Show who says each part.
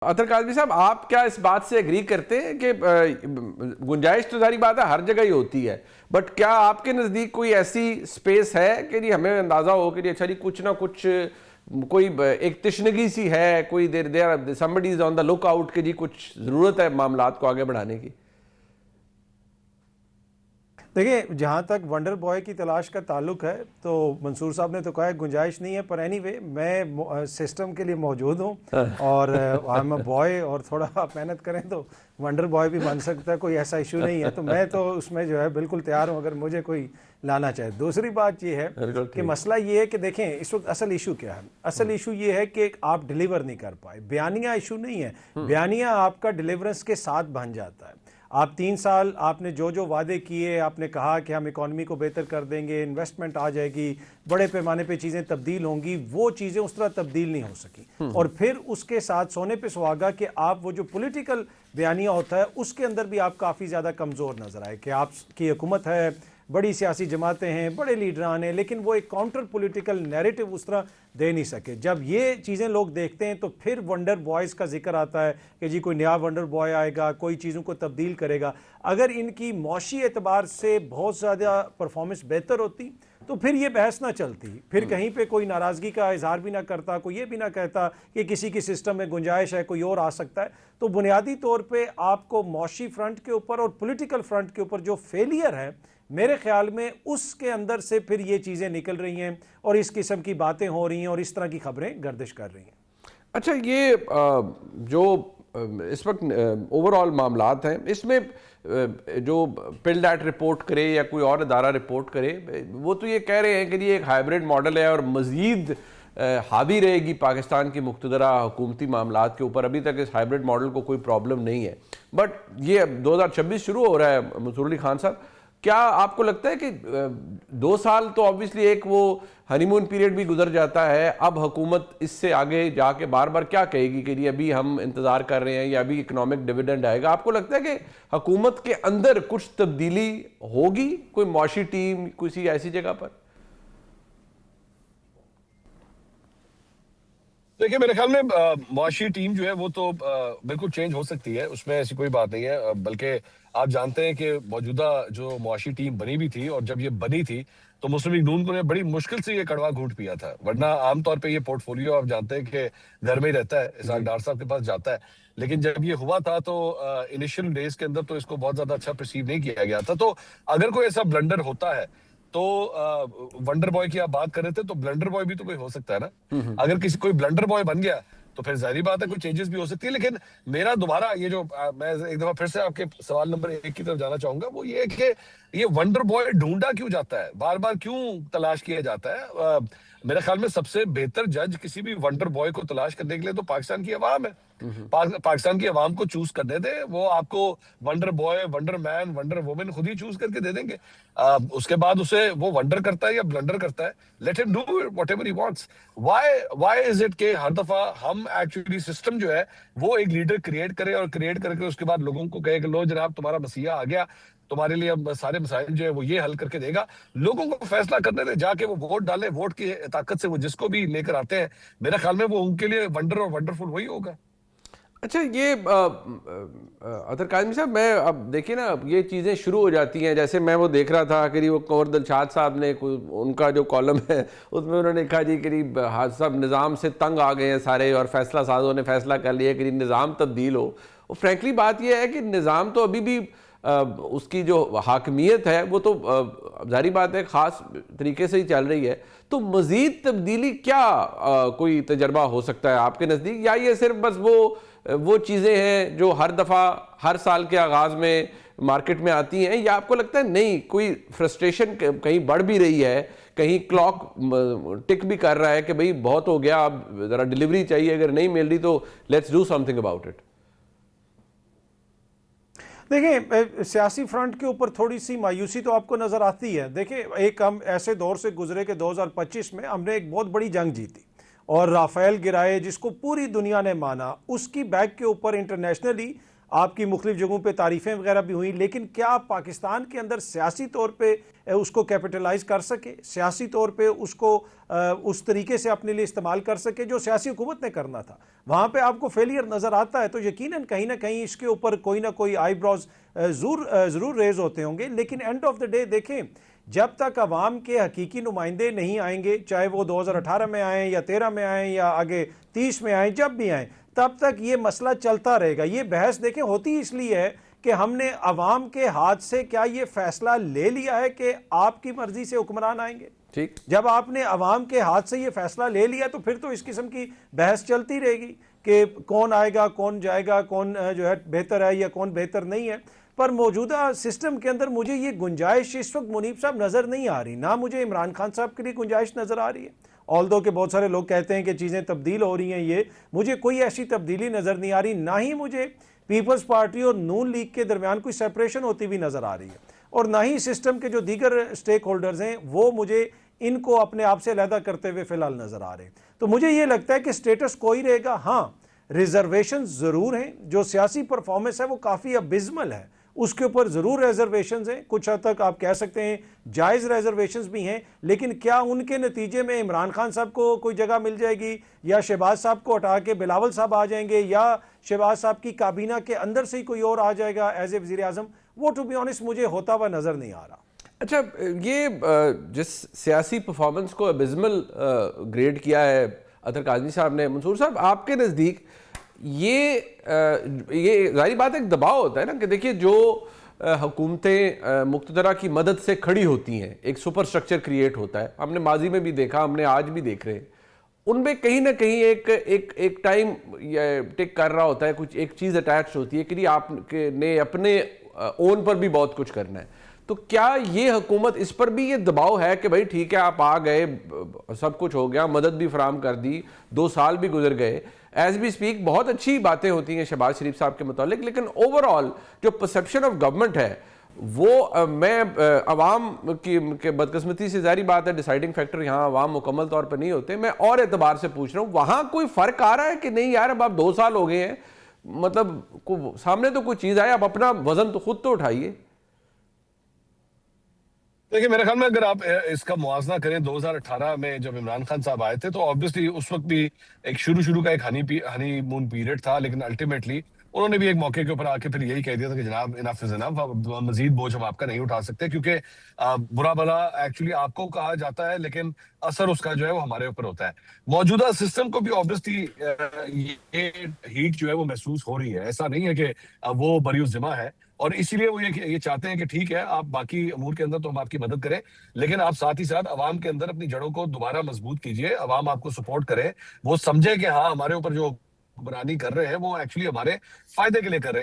Speaker 1: अतर काजमी साहब, आप क्या इस बात से एग्री करते हैं कि गुंजाइश तो सारी बात है हर जगह ही होती है, बट क्या आपके नज़दीक कोई ऐसी स्पेस है कि जी हमें अंदाज़ा हो कि अच्छा जी कुछ ना कुछ कोई एक तशनगी सी है, कोई देर somebody is on the look out कि जी कुछ ज़रूरत है मामलात को आगे बढ़ाने की?
Speaker 2: देखिए, जहाँ तक वंडर बॉय की तलाश का ताल्लुक है तो मंसूर साहब ने तो कहा है गुंजाइश नहीं है, पर एनीवे मैं सिस्टम के लिए मौजूद हूँ और आई एम अ बॉय, और थोड़ा आप मेहनत करें तो वंडर बॉय भी बन सकता है, कोई ऐसा इशू नहीं है। तो मैं तो उसमें जो है बिल्कुल तैयार हूँ अगर मुझे कोई लाना चाहे। दूसरी बात ये है कि मसला ये है कि देखें इस वक्त असल इशू क्या है। असल इशू ये है कि आप डिलीवर नहीं कर पाए। बयानिया इशू नहीं है, बयानिया आपका डिलीवरेंस के साथ बन जाता है। आप 3 साल आपने जो जो वादे किए, आपने कहा कि हम इकॉनमी को बेहतर कर देंगे, इन्वेस्टमेंट आ जाएगी, बड़े पैमाने पे चीज़ें तब्दील होंगी, वो चीज़ें उस तरह तब्दील नहीं हो सकी। और फिर उसके साथ सोने पे सुहागा कि आप वो जो पॉलिटिकल बयानिया होता है उसके अंदर भी आप काफ़ी ज़्यादा कमज़ोर नज़र आए कि आपकी हुकूमत है, बड़ी सियासी जमातें हैं, बड़े लीडरान हैं, लेकिन वो एक काउंटर पॉलिटिकल नैरेटिव उस तरह दे नहीं सके। जब ये चीज़ें लोग देखते हैं तो फिर वंडर बॉयज़ का जिक्र आता है कि जी कोई नया वंडर बॉय आएगा, कोई चीज़ों को तब्दील करेगा। अगर इनकी मौशी एतबार से बहुत ज़्यादा परफॉर्मेंस बेहतर होती तो फिर ये बहस ना चलती, फिर कहीं पे कोई नाराज़गी का इजहार भी ना करता, कोई ये भी ना कहता कि किसी की सिस्टम में गुंजाइश है, कोई और आ सकता है। तो बुनियादी तौर पे आपको मौशी फ्रंट के ऊपर और पॉलिटिकल फ्रंट के ऊपर जो फेलियर है, मेरे ख्याल में उसके अंदर से फिर ये चीज़ें निकल रही हैं और इस किस्म की बातें हो रही हैं और इस तरह की खबरें गर्दिश कर रही हैं।
Speaker 1: अच्छा, ये जो इस वक्त ओवरऑल मामलात हैं, इसमें जो पिल्ड एट रिपोर्ट करे या कोई और अदारा रिपोर्ट करे, वो तो ये कह रहे हैं कि ये एक हाइब्रिड मॉडल है और मज़ीद हावी रहेगी पाकिस्तान की मुख्तदरा हुकूमती मामलात के ऊपर। अभी तक इस हाइब्रिड मॉडल को कोई प्रॉब्लम नहीं है, बट ये 2026 शुरू हो रहा है। मंसूर अली खान साहब, क्या आपको लगता है कि 2 साल तो ऑब्वियसली एक वो हनीमून पीरियड भी गुजर जाता है, अब हुकूमत इससे आगे जाके बार बार क्या कहेगी कि अभी हम इंतज़ार कर रहे हैं या अभी इकोनॉमिक डिविडेंड आएगा? आपको लगता है कि हुकूमत के अंदर कुछ तब्दीली होगी, कोई मौशी टीम किसी ऐसी जगह पर?
Speaker 3: देखिए, मेरे ख्याल में मुआशी टीम जो है वो तो बिल्कुल चेंज हो सकती है, उसमें ऐसी कोई बात नहीं है। बल्कि आप जानते हैं कि मौजूदा जो मुआशी टीम बनी भी थी, और जब ये बनी थी तो मुस्लिम लीग नून को ने बड़ी मुश्किल से ये कड़वा घूंट पिया था। वरना आमतौर पे ये पोर्टफोलियो आप जानते हैं कि घर में ही रहता है, इसाक डार साहब के पास जाता है। लेकिन जब ये हुआ था तो इनिशियल डेज के अंदर तो इसको बहुत ज्यादा अच्छा परसीव नहीं किया गया था। तो अगर कोई ऐसा ब्लंडर होता है तो वंडर बॉय की आप बात कर रहे थे, तो ब्लंडर बॉय भी तो कोई हो सकता है ना। अगर किसी कोई ब्लंडर बॉय बन गया तो फिर जाहिर बात है कोई चेंजेस भी हो सकती है। लेकिन मेरा दोबारा ये जो मैं एक दफा फिर से आपके सवाल नंबर 1 की तरफ जाना चाहूंगा, वो ये है कि ये वंडर बॉय ढूंढा क्यों जाता है, बार बार क्यों तलाश किया जाता है। मेरे ख्याल में सबसे बेहतर जज किसी भी वंडर बॉय को तलाश करने के लिए तो पाकिस्तान की आवाम है। पाकिस्तान की आवाम को चूज करने दे, वो आपको wonder boy, wonder man, wonder women खुद ही चूज करके दे देंगे। उसके बाद उसे वो वंडर करता है या ब्लंडर करता है, let him do whatever he wants. Why is it के हर दफा हम एक्चुअली सिस्टम जो है वो एक लीडर क्रिएट करे और क्रिएट करके उसके बाद लोगों को कहे कि लो जनाब तुम्हारा मसीहा आ गया, तुम्हारे लिए अब सारे मसाइल जो है वो ये हल करके देगा। लोगों को फैसला करने दे, जाके वो वोट डाले, वोट की ताकत से वो जिसको भी लेकर आते हैं, मेरे ख्याल में वो उनके लिए वंडर और वंडरफुल वही होगा।
Speaker 1: अच्छा, ये अतर काज़मी साहब, मैं अब देखिए ना, ये चीज़ें शुरू हो जाती हैं। जैसे मैं वो देख रहा था कि वो कंवर दिलशाद साहब ने उनका जो कॉलम है उसमें उन्होंने लिखा जी कि हाथ साहब निज़ाम से तंग आ गए हैं सारे, और फैसला साजों ने फैसला कर लिया कि निज़ाम तब्दील हो। और फ्रैंकली बात यह है कि निज़ाम तो अभी भी उसकी जो हाकमियत है वो तो जारी बात है ख़ास तरीके से ही चल रही है। तो मज़ीद तब्दीली क्या कोई तजर्बा हो सकता है आपके नज़दीक, या ये सिर्फ बस वो चीज़ें हैं जो हर दफ़ा हर साल के आगाज़ में मार्केट में आती हैं, या आपको लगता है नहीं कोई फ्रस्ट्रेशन कहीं बढ़ भी रही है, कहीं क्लॉक टिक भी कर रहा है कि भाई बहुत हो गया, अब ज़रा डिलीवरी चाहिए, अगर नहीं मिल रही तो let's do something about it?
Speaker 2: देखिए, सियासी फ्रंट के ऊपर थोड़ी सी मायूसी तो आपको नज़र आती है। देखिए, एक हम ऐसे दौर से गुजरे कि 2025 में हमने एक बहुत बड़ी जंग जीती और राफेल गिराए जिसको पूरी दुनिया ने माना। उसकी बैक के ऊपर इंटरनेशनली आपकी मुख्तलिफ जगहों पे तारीफ़ें वगैरह भी हुई, लेकिन क्या आप पाकिस्तान के अंदर सियासी तौर पे उसको कैपिटलाइज कर सके, सियासी तौर पे उसको उस तरीके से अपने लिए इस्तेमाल कर सके जो सियासी हुकूमत ने करना था? वहाँ पे आपको फेलियर नज़र आता है तो यकीनन कहीं ना कहीं इसके ऊपर कोई ना कोई आईब्रोज ज़रूर रेज होते होंगे। लेकिन एंड ऑफ द डे देखें, जब तक अवाम के हकीकी नुमाइंदे नहीं आएंगे, चाहे वो 2018 में आए या 13 में आए या आगे 30 में आए, जब भी आए, तब तक ये मसला चलता रहेगा। ये बहस देखें होती इसलिए है कि हमने अवाम के हाथ से क्या ये फैसला ले लिया है कि आपकी मर्जी से हुक्मरान आएंगे।
Speaker 1: ठीक,
Speaker 2: जब आपने अवाम के हाथ से ये फैसला ले लिया तो फिर तो इस किस्म की बहस चलती रहेगी कि कौन आएगा, कौन जाएगा, कौन जो है बेहतर है या कौन बेहतर नहीं है। पर मौजूदा सिस्टम के अंदर मुझे ये गुंजाइश इस वक्त मुनीब साहब नज़र नहीं आ रही, ना मुझे इमरान खान साहब के लिए गुंजाइश नज़र आ रही है। ऑल्दो के बहुत सारे लोग कहते हैं कि चीज़ें तब्दील हो रही हैं, ये मुझे कोई ऐसी तब्दीली नज़र नहीं आ रही, ना ही मुझे पीपल्स पार्टी और नून लीग के दरमियान कोई सेपरेशन होती हुई नज़र आ रही है, और ना ही सिस्टम के जो दीगर स्टेक होल्डर्स हैं वो मुझे इनको अपने आप से अलहदा करते हुए फिलहाल नज़र आ रहे हैं। तो मुझे ये लगता है कि स्टेटस कोई रहेगा। हाँ, रिजर्वेशन ज़रूर हैं, जो सियासी परफॉर्मेंस है वो काफ़ी अबिस्मल है, उसके ऊपर ज़रूर रिजर्वेशंस हैं, कुछ हद तक आप कह सकते हैं जायज़ रिजर्वेशंस भी हैं, लेकिन क्या उनके नतीजे में इमरान खान साहब को कोई जगह मिल जाएगी, या शहबाज साहब को हटा के बिलावल साहब आ जाएंगे, या शहबाज साहब की काबीना के अंदर से ही कोई और आ जाएगा एज ए वज़ीर आज़म? वो टू बी ऑनेस्ट मुझे होता हुआ नज़र नहीं आ रहा।
Speaker 1: अच्छा, ये जिस सियासी परफॉर्मेंस को अबिस्मल ग्रेड किया है अतर काज़मी साहब ने, मंसूर साहब आपके नज़दीक ये जाहिर बात है एक दबाव होता है ना कि देखिए जो हुकूमतें मुक़्तदरा की मदद से खड़ी होती हैं, एक सुपर स्ट्रक्चर क्रिएट होता है, हमने माजी में भी देखा, हमने आज भी देख रहे हैं, उनमें कहीं ना कहीं एक टाइम टिक कर रहा होता है, कुछ एक चीज़ अटैच होती है कि नहीं आपने अपने ओन पर भी बहुत कुछ करना है। तो क्या ये हुकूमत इस पर भी ये दबाव है कि भाई ठीक है आप आ गए, सब कुछ हो गया, मदद भी फराम कर दी, 2 साल भी गुजर गए, एज वी स्पीक बहुत अच्छी बातें होती हैं शहबाज शरीफ साहब के मुतालिक, लेकिन ओवरऑल जो परसेप्शन ऑफ गवर्नमेंट है वो मैं अवाम की बदकिस्मती से जारी बात है, डिसाइडिंग फैक्टर यहाँ अवाम मुकम्मल तौर पर नहीं होते, मैं और एतबार से पूछ रहा हूँ वहाँ कोई फ़र्क आ रहा है कि नहीं यार अब आप 2 साल हो गए हैं, मतलब सामने तो कोई चीज़ आए, आप अपना वजन तो खुद तो उठाइए।
Speaker 3: देखिए मेरे ख्याल में अगर आप इसका मुआवजा करें 2018 में जब इमरान खान साहब आए थे तो ऑब्वियसली उस वक्त भी एक शुरू का एक हनीमून पीरियड था, लेकिन अल्टीमेटली उन्होंने भी एक मौके के ऊपर आके फिर यही कह दिया था कि जनाब इनफ इज इनफ, मजीद बोझ हम आपका नहीं उठा सकते, क्योंकि बुरा भला एक्चुअली आपको कहा जाता है लेकिन असर उसका जो है वो हमारे ऊपर होता है। मौजूदा सिस्टम को भी ऑब्वियसली ये हीट जो है वो महसूस हो रही है, ऐसा नहीं है कि वो बरीउस जिम्मा है, और इसीलिए वो ये चाहते हैं कि ठीक है आप बाकी अमूर के अंदर तो हम आपकी मदद करें, लेकिन आप साथ ही साथ अवाम के अंदर अपनी जड़ों को दोबारा मजबूत कीजिए, अवाम आपको सपोर्ट करे, वो समझे कि हाँ हमारे ऊपर जो हुक्मरानी कर रहे हैं वो एक्चुअली हमारे फायदे के लिए कर रहे हैं।